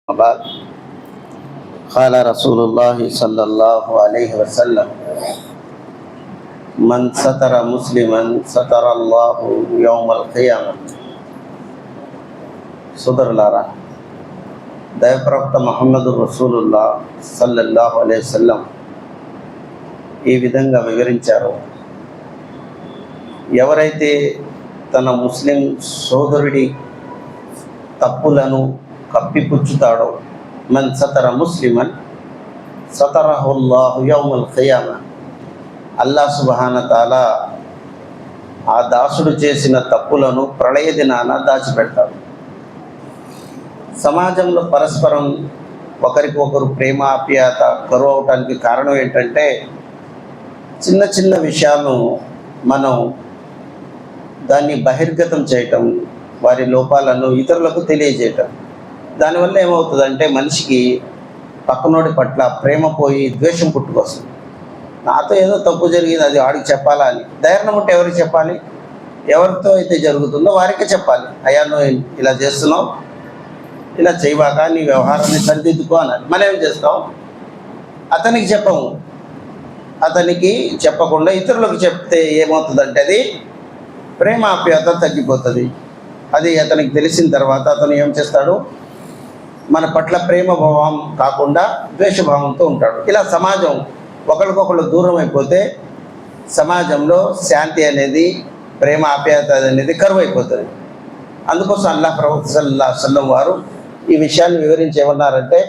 بعد قال رسول الله صلى الله عليه وسلم من ستر مسلما ستر الله يوم القيامة. సోదరులారా, దైవప్రవక్త ముహమ్మదు రసూలుల్లాహ్ సల్లల్లాహు అలైహి వసల్లం ఈ విధంగా వివరించారు. ఎవరైతే తన ముస్లిం సోదరుడి తప్పులను కప్పిపుచ్చుతాడో, మన్ సతర ముస్లిమన్ సతరహుల్లాహు యౌమల్ ఖియామా, అల్లాహ్ సుబ్హాన తాలా ఆ దాసుడు చేసిన తప్పులను ప్రళయ దినాన దాచిపెడతాడు. సమాజంలో పరస్పరం ఒకరికి ఒకరు ప్రేమ ఆప్యాయత కరువు అవటానికి కారణం ఏంటంటే, చిన్న చిన్న విషయాలను మనం దాన్ని బహిర్గతం చేయటం, వారి లోపాలను ఇతరులకు తెలియజేయటం. దానివల్ల ఏమవుతుందంటే, మనిషికి పక్కనోడి పట్ల ప్రేమ పోయి ద్వేషం పుట్టుకొస్తుంది. నాతో ఏదో తప్పు జరిగింది, అది వాడికి చెప్పాలా అని. ధైర్యం ఉంటే ఎవరికి చెప్పాలి? ఎవరితో అయితే జరుగుతుందో వారికే చెప్పాలి. అయ్యా, నువ్వు ఇలా చేస్తున్నావు, ఇలా చేయబాక, నీ వ్యవహారాన్ని సరిదిద్దుకో అనాలి. మనం ఏం చేస్తాం? అతనికి చెప్పము. అతనికి చెప్పకుండా ఇతరులకు చెప్తే ఏమవుతుందంటే, అది ప్రేమ ఆప్యాయత తగ్గిపోతుంది. అది అతనికి తెలిసిన తర్వాత అతను ఏం చేస్తాడు? మన పట్ల ప్రేమ భావం కాకుండా ద్వేషభావంతో ఉంటాడు. ఇలా సమాజం ఒకరికొకరు దూరం అయిపోతే సమాజంలో శాంతి అనేది, ప్రేమ ఆప్యాయత అనేది కరువు అయిపోతుంది. అందుకోసం అల్లాహ్ ప్రవక్త సల్లల్లాహు అలైహి వసల్లం వారు ఈ విషయాన్ని వివరించి ఏమన్నారంటే,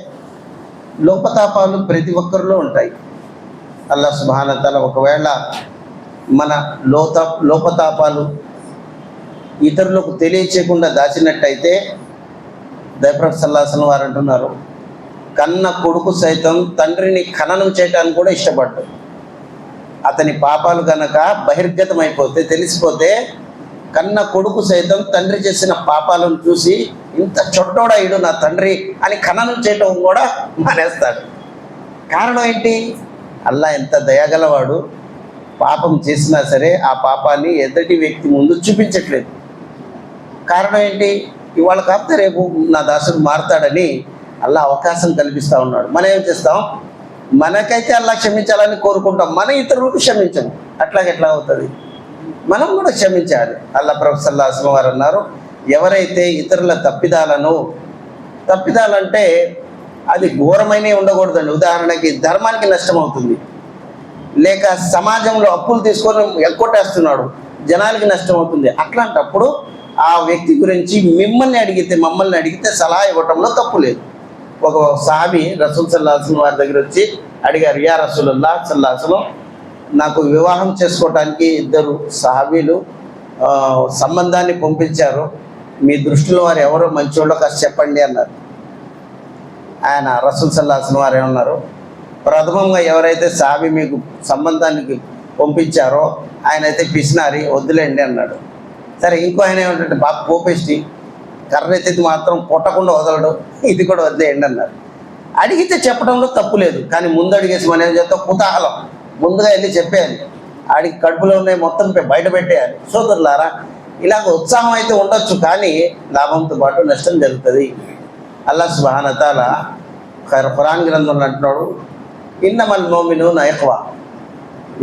లోపతాపాలు ప్రతి ఒక్కరిలో ఉంటాయి. అల్లాహ్ సుబ్హానహు వ తఆలా ఒకవేళ మన లోపతాపాలు ఇతరులకు తెలియచేయకుండా దాచినట్టయితే, దైవప్రవక్త సల్లల్లాహు అలైహి వసల్లం వారు అంటున్నారు, కన్న కొడుకు సైతం తండ్రిని ఖననం చేయడానికి కూడా ఇష్టపడ్డాడు. అతని పాపాలు కనుక బహిర్గతం అయిపోతే, తెలిసిపోతే, కన్న కొడుకు సైతం తండ్రి చేసిన పాపాలను చూసి ఇంత చొట్టోడాయుడు నా తండ్రి అని ఖననం చేయటం కూడా మానేస్తాడు. కారణం ఏంటి? అల్లాహ్ ఎంత దయగలవాడు. పాపం చేసినా సరే ఆ పాపాన్ని ఎదుటి వ్యక్తి ముందు చూపించట్లేదు. కారణం ఏంటి? ఇవాళ కాకపోతే రేపు నా దాసుడు మారుతాడని అల్లాహ్ అవకాశం కల్పిస్తూ ఉన్నాడు. మనం ఏం చేస్తాం? మనకైతే అల్లాహ్ క్షమించాలని కోరుకుంటాం, మన ఇతరులకు క్షమించము. అట్లాగెట్లా అవుతుంది? మనం కూడా క్షమించాలి. అల్లాహ్ ప్రవక్త సల్లల్లాహు అలైహి వసల్లం వారు అన్నారు, ఎవరైతే ఇతరుల తప్పిదాలంటే అది ఘోరమైనవి ఉండకూడదండి. ఉదాహరణకి ధర్మానికి నష్టం అవుతుంది, లేక సమాజంలో అప్పులు తీసుకొని ఎక్కొట్టేస్తున్నాడు, జనాలకి నష్టం అవుతుంది. అట్లాంటప్పుడు ఆ వ్యక్తి గురించి మమ్మల్ని అడిగితే సలహా ఇవ్వటంలో తప్పు లేదు. ఒక సహాబీ రసూల్ సల్లల్లాహు అలైహి వసల్లం వారి దగ్గర వచ్చి అడిగారు, యా రసూలుల్లాహ్ సల్లల్లాహు అలైహి వసల్లం, నాకు వివాహం చేసుకోవటానికి ఇద్దరు సహాబీలు సంబంధాన్ని పంపించారు, మీ దృష్టిలో వారు ఎవరో మంచోళ్ళో కాస్త చెప్పండి అన్నారు. ఆయన రసూల్ సల్లల్లాహు అలైహి వసల్లం వారు ఏమన్నారు? ప్రథమంగా ఎవరైతే సహాబీ మీకు సంబంధానికి పంపించారో ఆయన అయితే పిసినారి, వద్దులేండి అన్నాడు. సరే, ఇంకో ఆయన ఏమంటే బాగా కోపేసి కర్రెత్తి మాత్రం కొట్టకుండా వదలడు, ఇది కూడా వదిలేయండి అన్నారు. అడిగితే చెప్పడంలో తప్పు లేదు, కానీ ముందు అడిగేసి మనం ఏం చేస్తాం? కుతూహలం, ముందుగా వెళ్ళి చెప్పేయాలి, ఆడికి కడుపులో ఉన్నాయి మొత్తం బయట పెట్టేయాలి. సోదరులారా, ఇలాగ ఉత్సాహం అయితే ఉండొచ్చు, కానీ లాభంతో పాటు నష్టం జరుగుతుంది. అల్లాహ్ సుబ్హానహు వ తఆలా ఖురాన్ గ్రంథంలో అంటున్నాడు, ఇన్నమల్ మోమినూన ఇఖ్వా,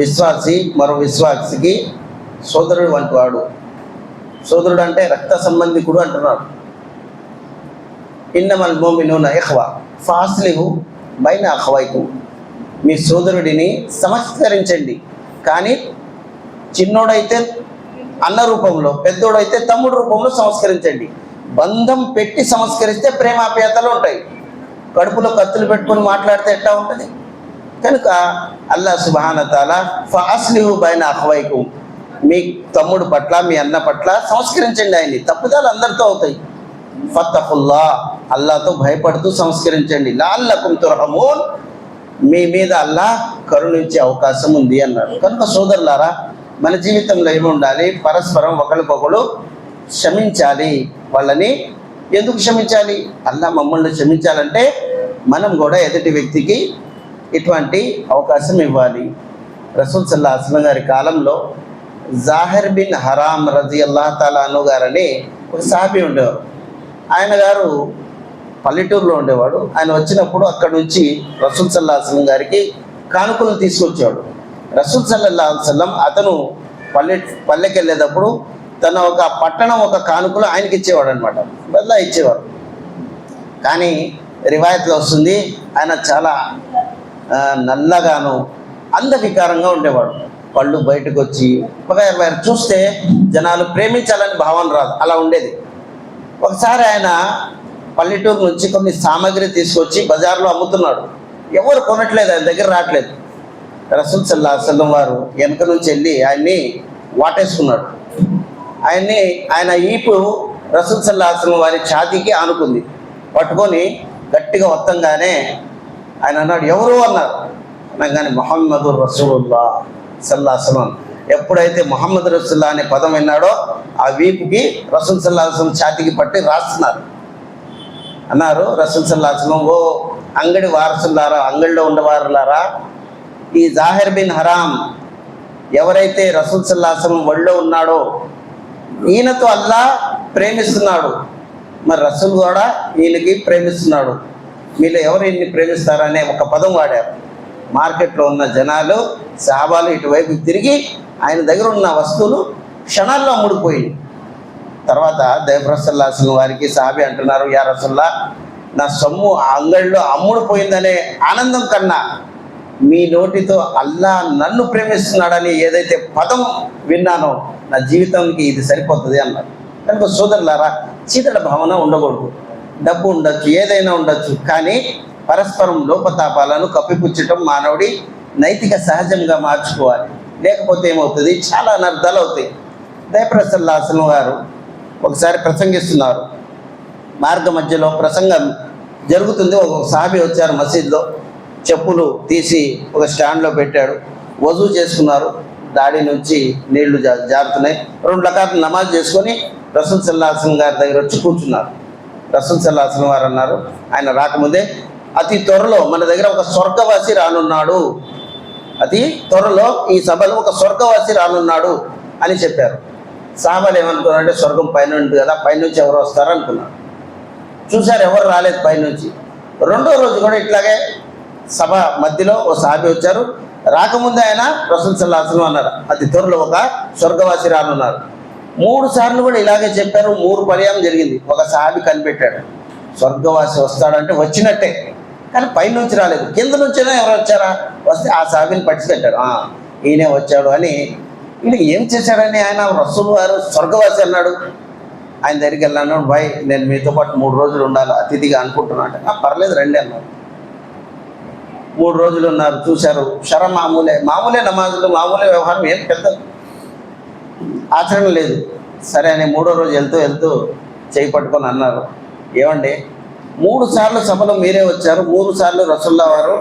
విశ్వాసి మరో విశ్వాసికి సోదరుడు వంటి వాడు. సోదరుడు అంటే రక్త సంబంధికుడు అంటున్నాడు. ఇన్నమల్ మోమినూన ఇఖ్వా ఫాస్లిహు బైన అఖ్వైకుం, మీ సోదరుడిని సంస్కరించండి. కానీ చిన్నోడైతే అన్న రూపంలో, పెద్దోడైతే తమ్ముడు రూపంలో సంస్కరించండి. బంధం పెట్టి సంస్కరిస్తే ప్రేమాప్యాయతలు ఉంటాయి. కడుపులో కత్తులు పెట్టుకొని మాట్లాడితే ఎట్లా ఉంటుంది? కనుక అల్లాహ్ సుబ్హానహు వ తఆలా ఫాస్లిహు బైన అఖ్వైకుం, మీ తమ్ముడు పట్ల, మీ అన్న పట్ల సంస్కరించండి. ఆయన్ని తప్పుదాలు అందరితో అవుతాయి. ఫత్తఖుల్లాహ్, అల్లాహ్తో భయపడుతూ సంస్కరించండి. లఅల్లకుం తుర్హమూన్, మీ మీద అల్లాహ్ కరుణించే అవకాశం ఉంది అన్నాడు. కనుక సోదరులారా, మన జీవితంలో ఏమి ఉండాలి? పరస్పరం ఒకరికొకరు క్షమించాలి. వాళ్ళని ఎందుకు క్షమించాలి? అల్లాహ్ మమ్మల్ని క్షమించాలంటే మనం కూడా ఎదుటి వ్యక్తికి ఇటువంటి అవకాశం ఇవ్వాలి. రసూల్ సల్లల్లాహు అలైహి వసల్లం గారి కాలంలో జాహిర్ బిన్ హరామ్ రజియల్లాహు తఆలా అన్హు గారని ఒక సహాబీ ఉండేవారు. ఆయన గారు పల్లెటూరులో ఉండేవాడు. ఆయన వచ్చినప్పుడు అక్కడ నుంచి రసూల్ సల్లల్లాహు అలైహి వసల్లం గారికి కానుకలు తీసుకొచ్చేవాడు. రసూల్ సల్లల్లాహు అలైహి వసల్లం అతను పల్లెకి వెళ్ళేటప్పుడు తన ఒక పట్టణం ఒక కానుకలు ఆయనకి ఇచ్చేవాడు అనమాట, బదులా ఇచ్చేవాడు. కానీ రివాయత్లో వస్తుంది ఆయన చాలా నల్లగాను అందవికారంగా ఉండేవాడు. పళ్ళు బయటకు వచ్చి చూస్తే జనాలు ప్రేమించాలని భావన రాదు, అలా ఉండేది. ఒకసారి ఆయన పల్లెటూరు నుంచి కొన్ని సామాగ్రి తీసుకొచ్చి బజార్లో అమ్ముతున్నాడు. ఎవరు కొనట్లేదు, ఆయన దగ్గర రావట్లేదు. రసూల్ సల్లల్లాహు అలైహి వసల్లం వారు వెనక నుంచి వెళ్ళి ఆయన్ని వాటేసుకున్నాడు. ఆయన ఈపు రసూల్ సల్లల్లాహు అలైహి వసల్లం వారి ఛాతీకి ఆనుకుంది. పట్టుకొని గట్టిగా వత్తంగానే ఆయన అన్నాడు, ఎవరు అన్నారు. అనగానే ముహమ్మదు రసూలుల్లాహ్ సల్లల్లాహు అలైహి వసల్లం. ఎప్పుడైతే ముహమ్మద్ రసూలుల్లాహ్ అనే పదం విన్నాడో ఆ వీపుకి రసూల్ సల్లల్లాహు అలైహి వసల్లం ఛాతీకి పట్టి రాస్తున్నారు. అన్నారు రసూల్ సల్లల్లాహు అలైహి వసల్లం, ఓ అంగడి వారసులారా, అంగడిలో ఉండేవారులారా, ఈ జాహిర్ బిన్ హరాం ఎవరైతే రసూల్ సల్లల్లాహు అలైహి వసల్లం ఒళ్ళో ఉన్నాడో ఈయనతో అల్లాహ్ ప్రేమిస్తున్నాడు, మరి రసూల్ కూడా ఈయనకి ప్రేమిస్తున్నాడు. మీలో ఎవరు ఈయన్ని ప్రేమిస్తారనే ఒక పదం వాడారు. మార్కెట్లో ఉన్న జనాలు సహాబాలు ఇటువైపు తిరిగి ఆయన దగ్గర ఉన్న వస్తువులు క్షణాల్లో అమ్ముడుపోయింది. తర్వాత దైవ సల్లల్లాహు అలైహి వసల్లం వారికి సహాబీ అంటున్నారు, యా రసూలుల్లాహ్, నా సొమ్ము ఆ అంగడిలో అమ్ముడుపోయిందనే ఆనందం కన్నా మీ నోటితో అల్లాహ్ నన్ను ప్రేమిస్తున్నాడని ఏదైతే పదం విన్నానో నా జీవితానికి ఇది సరిపోతుంది అన్నారు. కనుక సోదరులారా, చీకటి భావన ఉండకూడదు. డబ్బు ఉండొచ్చు, ఏదైనా ఉండొచ్చు, కానీ పరస్పరం లోపతాపాలను కప్పిపుచ్చటం మానవుడి నైతిక సహజంగా మార్చుకోవాలి. లేకపోతే ఏమవుతుంది, చాలా అనర్థాలు అవుతాయి. దైవ సల్లల్లాహు అలైహి వసల్లం గారు ఒకసారి ప్రసంగిస్తున్నారు. మార్గ మధ్యలో ప్రసంగం జరుగుతుంది. ఒక సహాబీ వచ్చారు మసీద్లో, చెప్పులు తీసి ఒక స్టాండ్లో పెట్టాడు. వజూ చేసుకున్నారు, దాడి నుంచి నీళ్లు జారుతున్నాయి. 2 రకాల నమాజ్ చేసుకొని రసూల్ సల్లల్లాహు అలైహి వసల్లం గారి దగ్గర వచ్చి కూర్చున్నారు. రసూల్ సల్లల్లాహు అలైహి వసల్లం వారు అన్నారు, ఆయన రాకముందే, అతి త్వరలో మన దగ్గర ఒక స్వర్గవాసి రానున్నాడు, అతి త్వరలో ఈ సభలో ఒక స్వర్గవాసి రానున్నాడు అని చెప్పారు. సహాబాలు ఏమనుకున్నారంటే, స్వర్గం పైన ఉంటుంది కదా, పైనుంచి ఎవరు వస్తారు అనుకున్నారు. చూశారు, ఎవరు రాలేదు పైనుంచి. 2వ రోజు కూడా ఇట్లాగే సభ మధ్యలో ఓ సహాబీ వచ్చారు. రాకముందే ఆయన రసూల్ సల్లల్లాహు అలైహి వసల్లం అన్నారు, అతి త్వరలో ఒక స్వర్గవాసి రానున్నారు. 3 సార్లు కూడా ఇలాగే చెప్పారు. 3 పర్యాయం జరిగింది. ఒక సహాబీ కనిపెట్టాడు, స్వర్గవాసి వస్తాడంటే వచ్చినట్టే, కానీ పైనుంచి రాలేదు, కింద నుంచైనా ఎవరు వచ్చారా, వస్తే ఆ సహాబీని పట్టిపెట్టాడు, ఈయనే వచ్చాడు అని. ఈయన ఏం చేశాడని ఆయన రసూల్ వారు స్వర్గవాసి అన్నాడు. ఆయన దగ్గరికి వెళ్ళాను, భాయ్ నేను మీతో పాటు 3 రోజులు ఉండాలి అతిథిగా అనుకుంటున్నాడు. పర్లేదు రండి అన్నాడు. 3 రోజులు ఉన్నారు, చూశారు, మామూలే నమాజులు, మామూలే వ్యవహారం, ఏం పెద్ద ఆచరణ లేదు. సరే అని 3వ రోజు వెళ్తూ చేయి పట్టుకొని అన్నారు, ఏమండి 3 సార్లు సభలో మీరే వచ్చారు, 3 సార్లు రసూలుల్లాహ్ వారు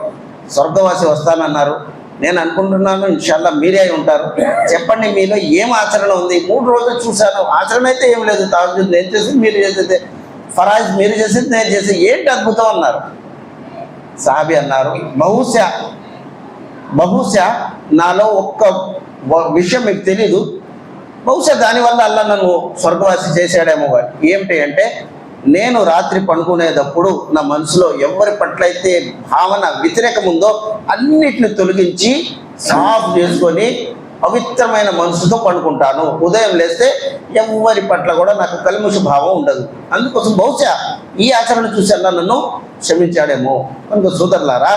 స్వర్గవాసి వస్తానన్నారు, నేను అనుకుంటున్నాను ఇన్షాల్లా మీరే అయి ఉంటారు, చెప్పండి మీలో ఏం ఆచరణ ఉంది. 3 రోజులు చూశాను, ఆచరణ అయితే ఏం లేదు, తహజ్జుద్ నేను చేసింది మీరు చేసేది, ఫరాయిజ్ మీరు చేసేది నేను చేసేది, ఏంటి అద్భుతం అన్నారు. సహాబీ అన్నారు, బహుశా నాలో ఒక్క విషయం మీకు తెలీదు, బహుశా దానివల్ల అల్లా నన్ను స్వర్గవాసి చేశాడేమో. ఏమిటి అంటే, నేను రాత్రి పడుకునేటప్పుడు నా మనసులో ఎవరి పట్లయితే భావన వ్యతిరేకం ఉందో అన్నిటిని తొలగించి సాఫ్ చేసుకొని పవిత్రమైన మనసుతో పడుకుంటాను. ఉదయం లేస్తే ఎవరి పట్ల కూడా నాకు కల్ముష భావం ఉండదు. అందుకోసం బహుశా ఈ ఆచరణ చూసి అల్లా నన్ను క్షమించాడేమో. కనుక సోదరులారా,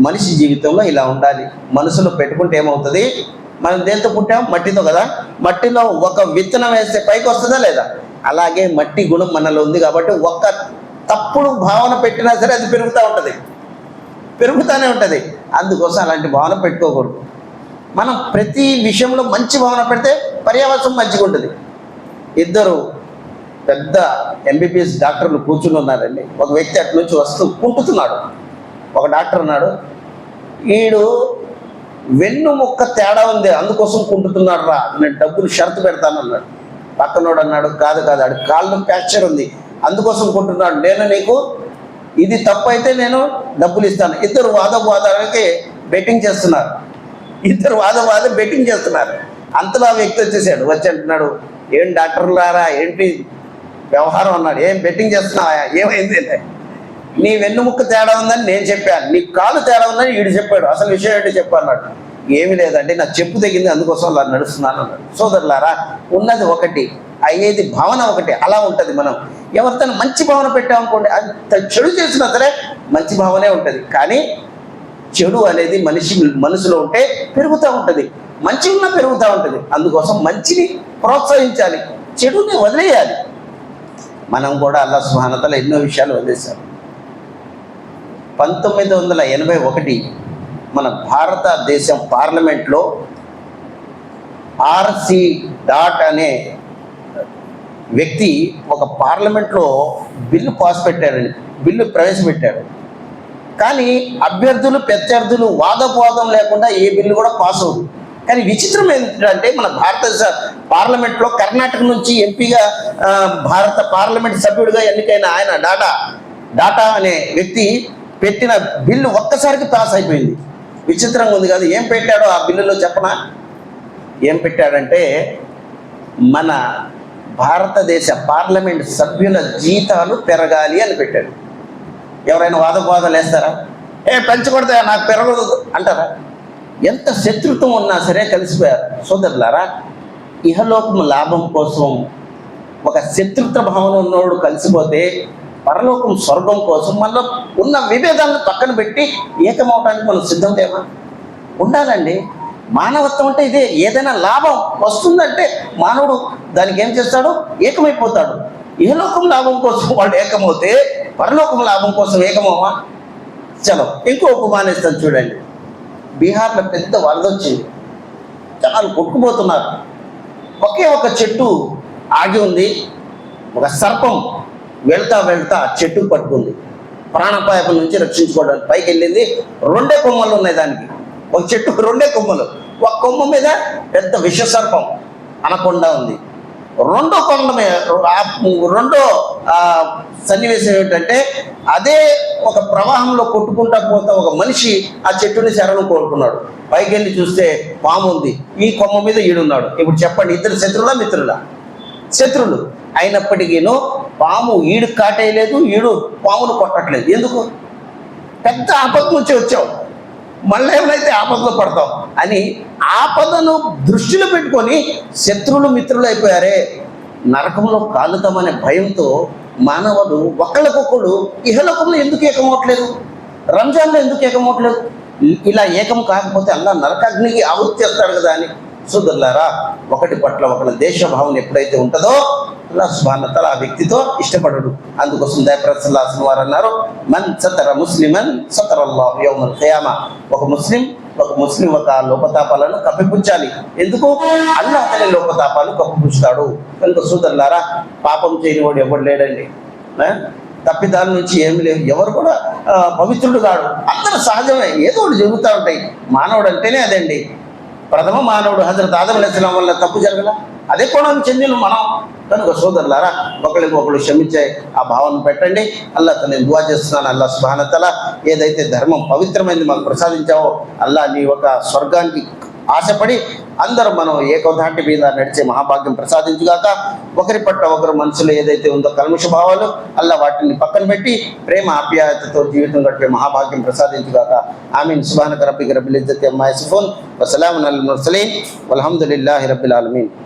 మనిషి జీవితంలో ఇలా ఉండాలి. మనసులో పెట్టుకుంటే ఏమవుతుంది, మనం దేంతో పుట్టాం, మట్టితో కదా, మట్టిలో ఒక విత్తనం వేస్తే పైకి వస్తుందా లేదా, అలాగే మట్టి గుణం మనలో ఉంది. కాబట్టి ఒక్క తప్పుడు భావన పెట్టినా సరే అది పెరుగుతూనే ఉంటుంది. అందుకోసం అలాంటి భావన పెట్టుకోకూడదు. మనం ప్రతి విషయంలో మంచి భావన పెడితే పర్యావరణం మంచిగా ఉంటుంది. 2 పెద్ద MBBS డాక్టర్లు కూర్చుని ఉన్నారండి. ఒక వ్యక్తి అటు నుంచి వస్తూ కుంటుతున్నాడు. ఒక డాక్టర్ అన్నాడు, ఈడు వెన్ను ముక్క తేడా ఉంది అందుకోసం కుంటున్నాడు రా, నేను డబ్బులు షరతు పెడతాను అన్నాడు. పక్కనోడు అన్నాడు, కాదు ఆడు కాళ్ళు ఫ్రాక్చర్ ఉంది అందుకోసం కుంటున్నాడు, నేను నీకు ఇది తప్పు అయితే నేను డబ్బులు ఇస్తాను. 2 వాదానికి బెట్టింగ్ చేస్తున్నారు. బెట్టింగ్ చేస్తున్నారు. అంతలో ఆ వ్యక్తి వచ్చేసాడు, వచ్చి అంటున్నాడు, ఏం డాక్టర్లారా ఏంటి వ్యవహారం అన్నాడు. ఏం బెట్టింగ్ చేస్తున్నావా, ఏమైంది అంటే, నీ వెన్నుముక్క తేడా ఉందని నేను చెప్పాను, నీ కాలు తేడా ఉందని వీడు చెప్పాడు. అసలు విషయం ఏంటో చెప్పాడు. ఏమీ లేదండి, నా చెప్పు తగ్గింది, అందుకోసం అలా నడుస్తున్నాను అన్నాడు. సోదరులారా, ఉన్నది ఒకటి, అయ్యేది భావన ఒకటి. అలా ఉంటుంది. మనం ఎవరితో మంచి భావన పెట్టామనుకోండి, అంత చెడు చేసినా సరే మంచి భావనే ఉంటుంది. కానీ చెడు అనేది మనసులో ఉంటే పెరుగుతూ ఉంటుంది, మంచి ఉన్నా పెరుగుతూ ఉంటుంది. అందుకోసం మంచిని ప్రోత్సహించాలి, చెడుని వదిలేయాలి. మనం కూడా అల్లాహ్ సుబ్హానహు వ తఆలా ఎన్నో విషయాలు వదిలేశారు. 1981 మన భారతదేశం పార్లమెంట్లో ఆర్సి డాట్ అనే వ్యక్తి ఒక పార్లమెంట్లో బిల్లు బిల్లు ప్రవేశపెట్టాడు. కానీ అభ్యర్థులు ప్రత్యర్థులు వాదోపవాదం లేకుండా ఏ బిల్లు కూడా పాస్ అవుతుంది. కానీ విచిత్రం ఏంటంటే మన భారతదేశ పార్లమెంట్లో కర్ణాటక నుంచి ఎంపీగా భారత పార్లమెంట్ సభ్యుడిగా ఎన్నికైన ఆయన డాటా అనే వ్యక్తి పెట్టిన బిల్లు ఒక్కసారికి పాస్ అయిపోయింది. విచిత్రంగా ఉంది కాదు. ఏం పెట్టాడో ఆ బిల్లులో చెప్పనా? ఏం పెట్టాడంటే, మన భారతదేశ పార్లమెంట్ సభ్యుల జీతాలు పెరగాలి అని పెట్టాడు. ఎవరైనా వాదోపవాదాలు వేస్తారా? పెంచకూడదా, నాకు పెరగదు అంటారా? ఎంత శత్రుత్వం ఉన్నా సరే కలిసిపోయారు. సోదరులారా, ఇహలోకం లాభం కోసం ఒక శత్రుత్వ భావన ఉన్నోడు కలిసిపోతే పరలోకం స్వర్గం కోసం మనలో ఉన్న విభేదాలను పక్కన పెట్టి ఏకమవటానికి మనం సిద్ధం లేమా? ఉండాలండి. మానవత్వం అంటే ఇదే. ఏదైనా లాభం వస్తుందంటే మానవుడు దానికి ఏం చేస్తాడు? ఏకమైపోతాడు. ఇహలోకం లాభం కోసం వాడు ఏకమవుతే పరలోకం లాభం కోసం ఏకమవమా? చలో ఇంకో ఉపమానిస్తాను చూడండి. బీహార్లో పెద్ద వరద వచ్చింది, జనాలు కొట్టుకుపోతున్నారు. ఒకే ఒక చెట్టు ఆగి ఉంది. ఒక సర్పం వెళ్తా చెట్టు పట్టుకుంది. ప్రాణాపాయం నుంచి రక్షించుకోవడానికి పైకి వెళ్ళింది. 2 కొమ్మలు ఉన్నాయి దానికి. ఒక చెట్టు 2 కొమ్మలు. ఒక కొమ్మ మీద పెద్ద విషసర్పం అనకొండ ఉంది. రెండో సన్నివేశం ఏమిటంటే, అదే ఒక ప్రవాహంలో కొట్టుకుంటా పోతా ఒక మనిషి ఆ చెట్టుని శరణం కోరుకున్నాడు. పైకి వెళ్ళి చూస్తే పాము ఉంది. ఈ కొమ్మ మీద ఈడున్నాడు. ఇప్పుడు చెప్పండి, ఇద్దరు శత్రువులా మిత్రులా? శత్రువులు. అయినప్పటికీను పాము ఈడు కాటేయలేదు, ఈడు పామును కొట్టట్లేదు. ఎందుకు? పెద్ద ఆపద నుంచి వచ్చావు, మళ్ళీ ఏమైతే ఆపదలో పడతాం అని ఆపదను దృష్టిలో పెట్టుకొని శత్రువులు మిత్రులు అయిపోయారే. నరకంలో కాలుతామనే భయంతో మానవుడు ఒకళ్ళకొకడు ఇహలోకంలో ఎందుకు ఏకమవట్లేదు? రంజాన్లో ఎందుకు ఏకమవట్లేదు? ఇలా ఏకం కాకపోతే అల్లాహ్ నరకాగ్నికి ఆహుతి చేస్తాడు కదా అని. సోదరులారా, ఒకటి పట్ల ఒకళ్ళ దేశ భావన ఎప్పుడైతే ఉంటుందో అల్లాహ్ సుబ్హానహు వ తఆలా ఆ వ్యక్తితో ఇష్టపడడు. అందుకోసం దైవప్రవక్త సల్లల్లాహు అలైహి వసల్లం అన్నారు, మన్ సతర ముస్లిమన్ సతరల్లాహు యౌమల్ ఖియామా. ఒక ముస్లిం ఒక లోపతాపాలను కప్పిపుచ్చాలి. ఎందుకు? అల్లాహ్ అతని లోపతాపాలు కప్పిపుచ్చుతాడు. కనుక సోదరులారా, పాపం చేయని వాడు ఎవడు లేడండి. తప్పిదాల నుంచి ఏమి లేవు. ఎవరు కూడా పవిత్రుడు కాడు. అందరూ సహజమే, ఏదో ఒకటి జరుగుతూ ఉంటాయి. మానవుడు అంటేనే అదండి. ప్రథమ మానవుడు హజరత్ ఆదం అలైహిస్సలాం వల్ల తప్పు జరగల, అదే కోణానికి చెందిన మనం. కనుక సోదరులారా, ఒకళ్ళు క్షమించే ఆ భావన పెట్టండి. అల్లాహ్ నేను దువా చేస్తున్నాను. అల్లాహ్ సుబ్హానహు వ తఆలా ఏదైతే ధర్మం పవిత్రమైనది మాకు ప్రసాదించావో అల్లాహ్ నీ ఒక స్వర్గానికి ఆశపడి అందరూ మనం ఏకధాటి మీద నడిచే మహాభాగ్యం ప్రసాదించుగాక. ఒకరి పట్ల ఒకరు మనసులో ఏదైతే ఉందో కల్మష భావాలు అల్లాహ్ వాటిని పక్కన పెట్టి ప్రేమ ఆప్యాయతతో జీవితం గడిపే మహాభాగ్యం ప్రసాదించుగాక. ఆమీన్. సుబ్హానక రబ్బిక రబ్బిల్ ఇజ్జతి అమ్మా యసిఫూన్ వ సలామున్ అలల్ ముర్సలీన్ వల్హమ్దులిల్లాహి రబ్బిల్ ఆలమీన్.